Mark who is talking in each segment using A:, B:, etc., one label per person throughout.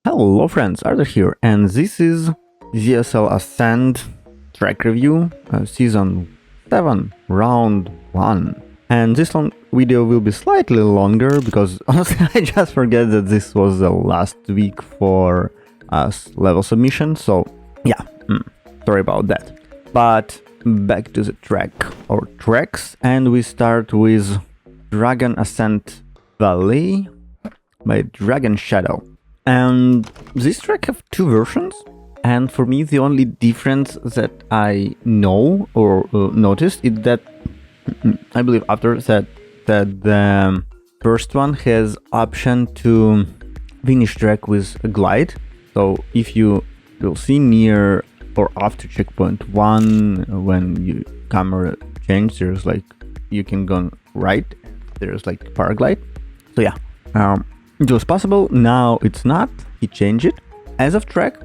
A: Hello friends, Arthur here, and this is Zsl Ascent track review, season 7, round 1. And this video will be slightly longer because honestly I just forget that this was the last week for us level submission, so yeah, sorry about that. But back to the track or tracks, and we start with Dragon Ascent Valley by Dragon Shadow. And this track have two versions, and for me the only difference that I know or noticed is that I believe after that the first one has option to finish track with a glide. So if you will see near or after checkpoint 1, when you camera change, there's like you can go right, there's like paraglide. So yeah, it was possible. Now it's not. He changed it. As of track,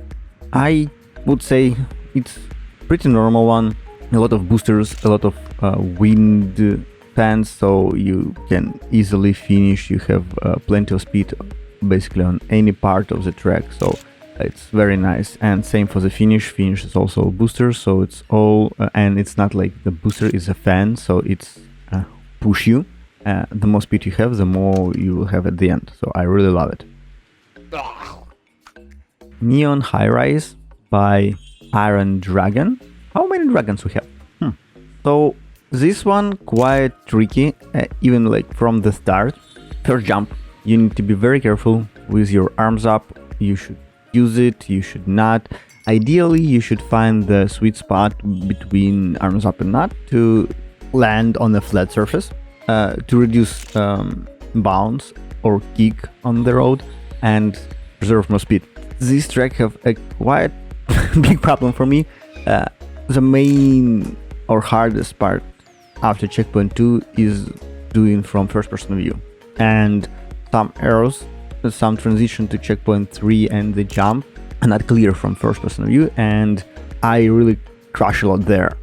A: I would say it's pretty normal one. A lot of boosters, a lot of wind fans, so you can easily finish. You have plenty of speed basically on any part of the track, so it's very nice. And same for the finish. Finish is also boosters, so it's all and it's not like the booster is a fan, so it's push you. The more speed you have, the more you will have at the end. So I really love it. Neon Highrise by Iron Dragon. How many dragons we have? So this one quite tricky, even like from the start. First jump, you need to be very careful with your arms up. You should use it, you should not. Ideally, you should find the sweet spot between arms up and not to land on a flat surface. To reduce bounce or kick on the road and preserve more speed. This track have a quite big problem for me. The main or hardest part after checkpoint 2 is doing from first person view, and some arrows, some transition to checkpoint 3 and the jump are not clear from first person view, and I really crash a lot there.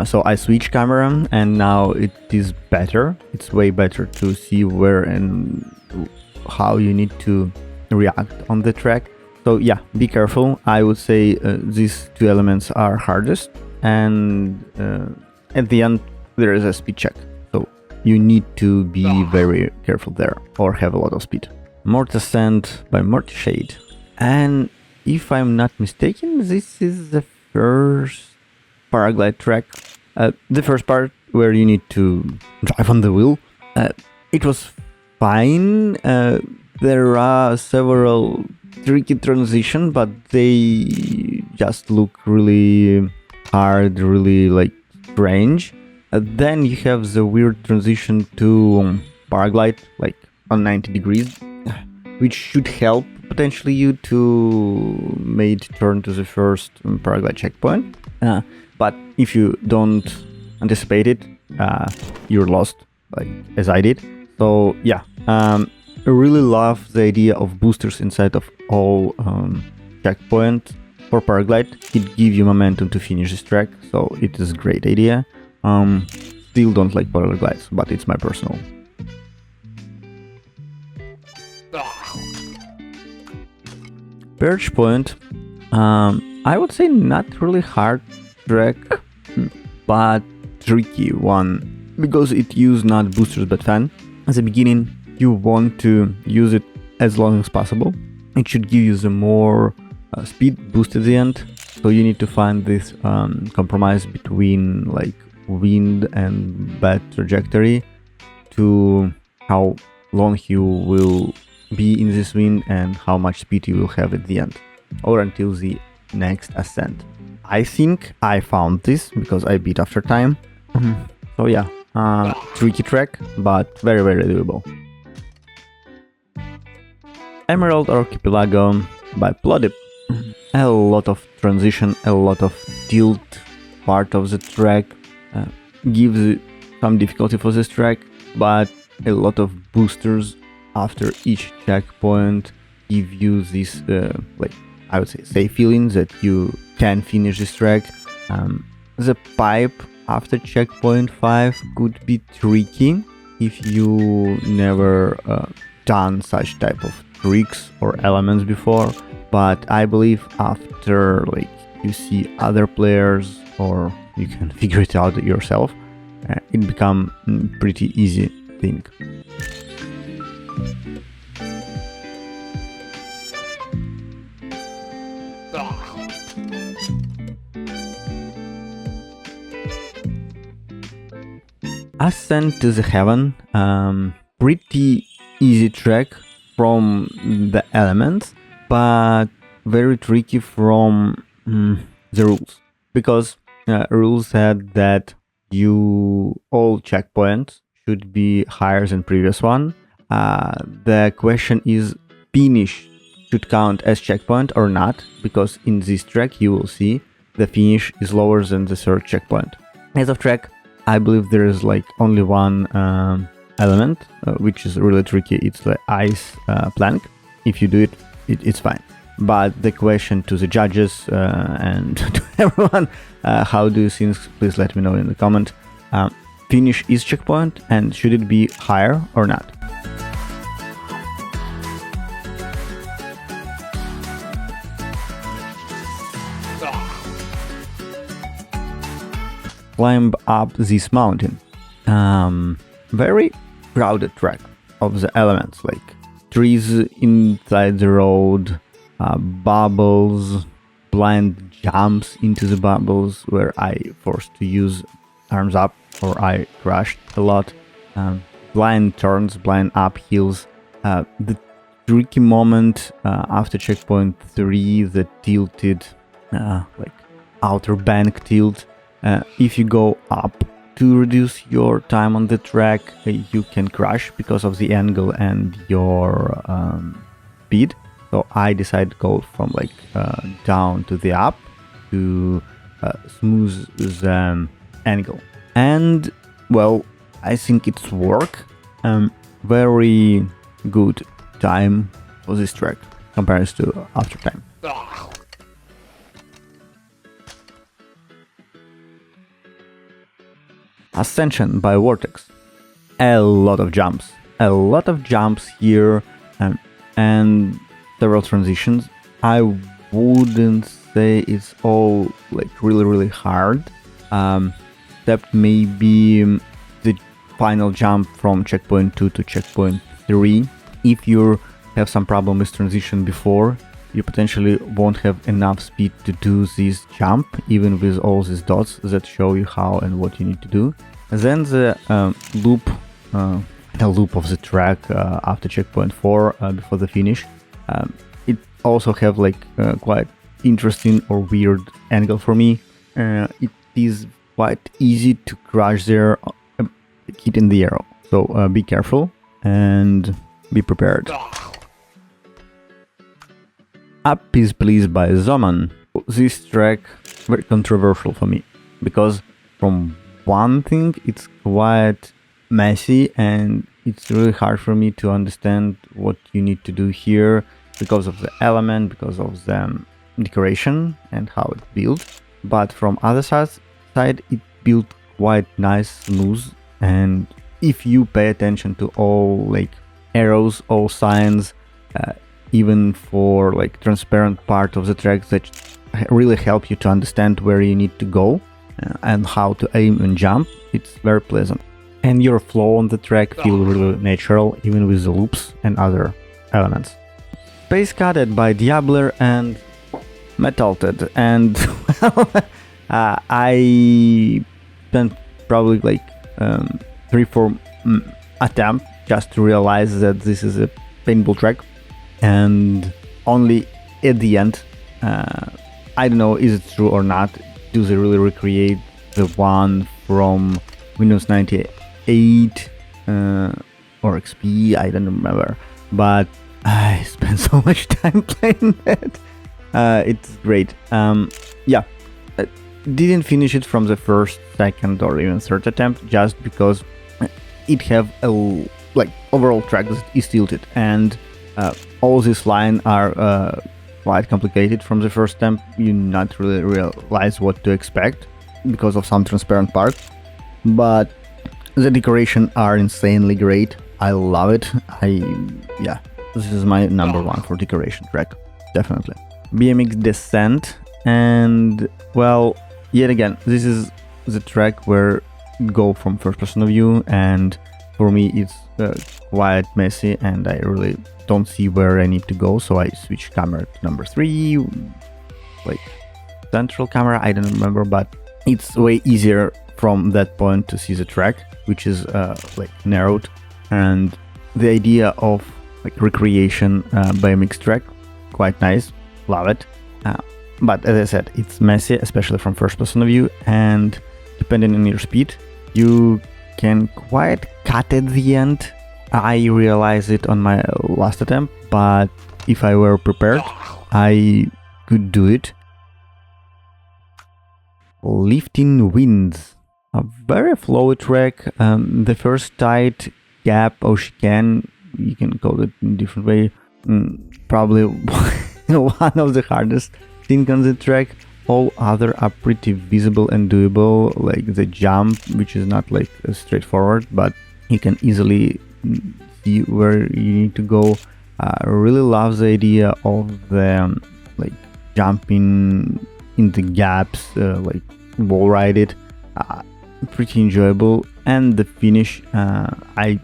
A: So I switch camera and now it is better. It's way better to see where and how you need to react on the track. So yeah, be careful. I would say these two elements are hardest, and at the end there is a speed check. So you need to be very careful there or have a lot of speed. Mortascent by Mortascent. And if I'm not mistaken, this is the first paraglide track. The first part where you need to drive on the wheel. It was fine. There are several tricky transitions, but they just look really hard, really like strange. Then you have the weird transition to paraglide, like on 90 degrees, which should help potentially you to make turn to the first paraglide checkpoint. But if you don't anticipate it, you're lost, like as I did. So yeah, I really love the idea of boosters inside of all checkpoints for paraglide. It gives you momentum to finish this track, so it is a great idea. Still don't like paraglides, but it's my personal. Perch Point, I would say not really hard track, but tricky one, because it used not boosters but fan. At the beginning you want to use it as long as possible. It should give you the more speed boost at the end, so you need to find this compromise between like wind and bad trajectory to how long you will be in this wind and how much speed you will have at the end or until the next ascent. I think I found this because I beat after time. So yeah, tricky track, but very, very doable. Emerald Archipelago by Plodip. A lot of transition, a lot of tilt part of the track gives some difficulty for this track, but a lot of boosters after each checkpoint give you this like I would say safe feeling that you can finish this track. The pipe after checkpoint 5 could be tricky if you never done such type of tricks or elements before. but I believe after like you see other players or you can figure it out yourself, it become pretty easy thing. Ascent to the Heaven, pretty easy track from the elements, but very tricky from the rules, because rules said that all checkpoints should be higher than previous one. The question is, finish should count as checkpoint or not, because in this track you will see the finish is lower than the third checkpoint. As of track, I believe there is like only one element, which is really tricky. It's the ice plank. If you do it, it's fine. But the question to the judges and to everyone, how do you think? Please let me know in the comment. Finish is checkpoint, and should it be higher or not? Climb up this mountain. Very crowded track of the elements, like trees inside the road, bubbles, blind jumps into the bubbles where I forced to use arms up or I crashed a lot, blind turns, blind uphills, the tricky moment after checkpoint 3, the tilted like outer bank tilt. If you go up to reduce your time on the track, you can crash because of the angle and your speed. So I decided to go from like down to the up to smooth the angle. And well, I think it's work. Very good time for this track compared to after time. Ascension by Vortex. A lot of jumps here, and several transitions. I wouldn't say it's all like really hard, except maybe the final jump from checkpoint 2 to checkpoint 3. If you have some problem with transition before, you potentially won't have enough speed to do this jump, even with all these dots that show you how and what you need to do. Then the loop of the track after checkpoint 4, before the finish, it also have like quite interesting or weird angle for me. It is quite easy to crash there, hitting the arrow. So be careful and be prepared. Uppies Please by Zoman. This track very controversial for me, because from one thing it's quite messy and it's really hard for me to understand what you need to do here because of the element, because of the decoration and how it built. But from other side it built quite nice, smooth, and if you pay attention to all like arrows, all signs, even for like transparent part of the track that really help you to understand where you need to go and how to aim and jump, it's very pleasant. And your flow on the track feels really natural, even with the loops and other elements. Space Cadet by Diabler and Metalted, and I spent probably like 3-4 attempts just to realize that this is a paintball track, and only at the end, I don't know is it true or not, do they really recreate the one from Windows 98 or XP, I don't remember, but I spent so much time playing that. It's great. Yeah, didn't finish it from the first, second or even third attempt, just because it have a like overall track that is tilted, and all these lines are quite complicated from the first attempt. You not really realize what to expect because of some transparent parts, but the decoration are insanely great. I love it. Yeah, this is my number one for decoration track. definitely. BMX Descent, and well, yet again, this is the track where go from first person view, and for me it's quite messy and I really don't see where I need to go, so I switch camera to number 3, like central camera, I don't remember, but it's way easier from that point to see the track, which is like narrowed, and the idea of like recreation BMX track, quite nice, love it. But as I said, it's messy, especially from first person view, and depending on your speed, you can quite cut at the end. I realized it on my last attempt, but if I were prepared, I could do it. Lifting Winds, a very flowy track. The first tight gap or chicane, you can call it in a different way, probably one of the hardest things on the track. All other are pretty visible and doable, like the jump, which is not like straightforward, but you can easily see where you need to go. I really love the idea of the like jumping in the gaps, like wall ride it. Pretty enjoyable, and the finish, I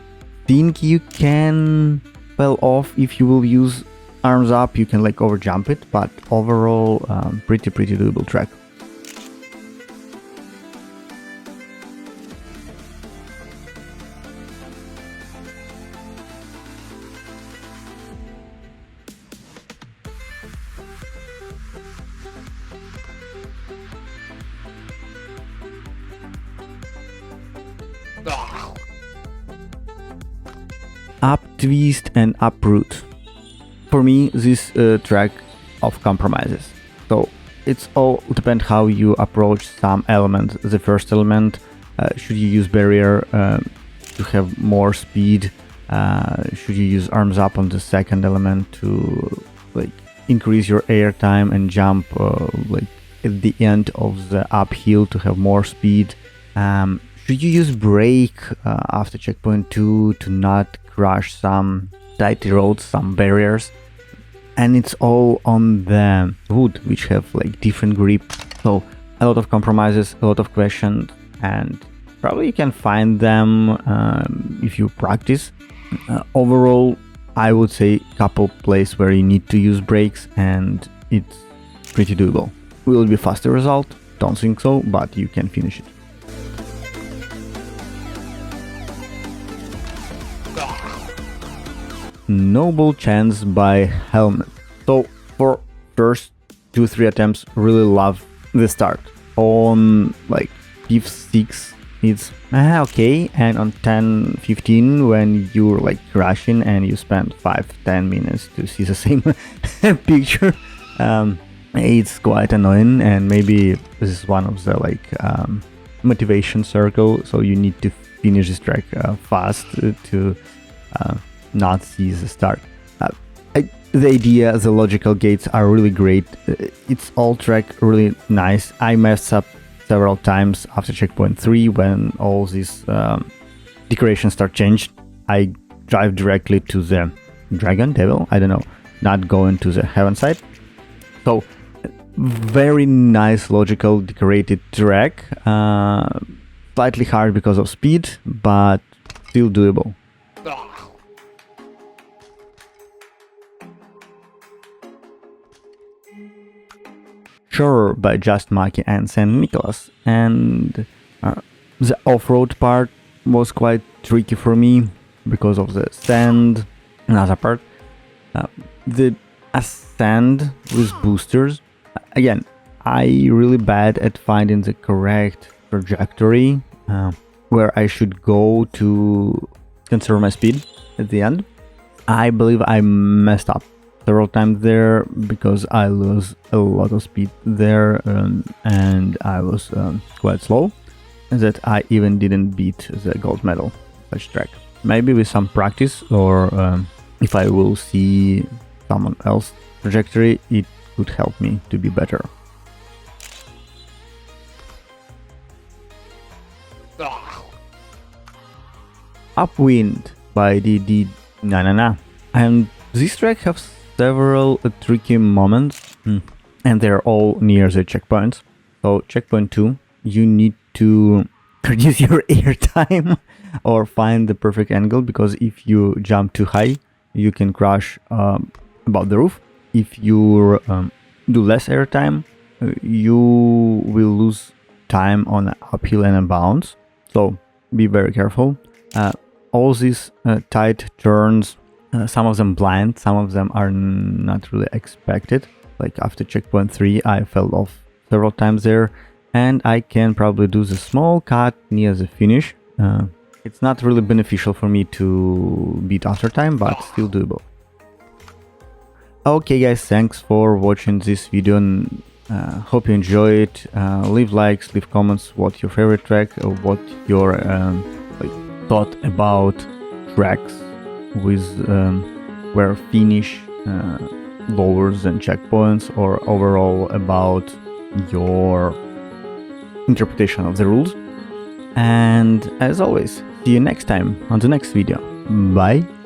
A: think you can well off if you will use arms up, you can like over jump it, but overall pretty doable track. Uptwist and uproot. For me, this track of compromises. So it's all depend how you approach some element. The first element, should you use barrier to have more speed? Should you use arms up on the second element to like increase your air time and jump like at the end of the uphill to have more speed? Should you use brake after checkpoint 2 to not crush some tight roads, some barriers? And it's all on the wood, which have like different grip. So a lot of compromises, a lot of questions, and probably you can find them if you practice. Overall, I would say couple places where you need to use brakes, and it's pretty doable. Will it be faster result? Don't think so, but you can finish it. Snowball chance by Helmet. So for first 2-3 attempts, really love the start. On like 5-6, it's okay, and on 10-15, when you're like crashing and you spend 5-10 minutes to see the same picture, it's quite annoying, and maybe this is one of the like motivation circle, so you need to finish this track fast to not see the start. The idea, the logical gates are really great. It's all track really nice. I messed up several times after checkpoint 3 when all these decorations start changed. I drive directly to the dragon, devil, I don't know, not going to the heaven side. So very nice, logical, decorated track. Slightly hard because of speed, but still doable. Sure, by Just Maki and St. Nicholas, and the off-road part was quite tricky for me because of the sand. Another part, the Ascent with boosters. Again, I really bad at finding the correct trajectory where I should go to conserve my speed at the end. I believe I messed up several times there because I lose a lot of speed there, and I was quite slow, that I even didn't beat the gold medal such track. Maybe with some practice, or if I will see someone else's trajectory, it could help me to be better. Upwind by DD Na Na Na. And this track has several tricky moments, and they're all near the checkpoints. So checkpoint 2, you need to reduce your airtime or find the perfect angle, because if you jump too high, you can crash above the roof. If you do less airtime, you will lose time on uphill and bounce. So be very careful. All these tight turns, some of them blind, some of them are not really expected. Like after checkpoint 3, I fell off several times there, and I can probably do the small cut near the finish. It's not really beneficial for me to beat after time, but still doable. Okay guys, thanks for watching this video, and hope you enjoy it. Leave likes, leave comments what your favorite track, or what your thought about tracks with where finish lowers than checkpoints, or overall about your interpretation of the rules. And as always, see you next time on the next video. Bye!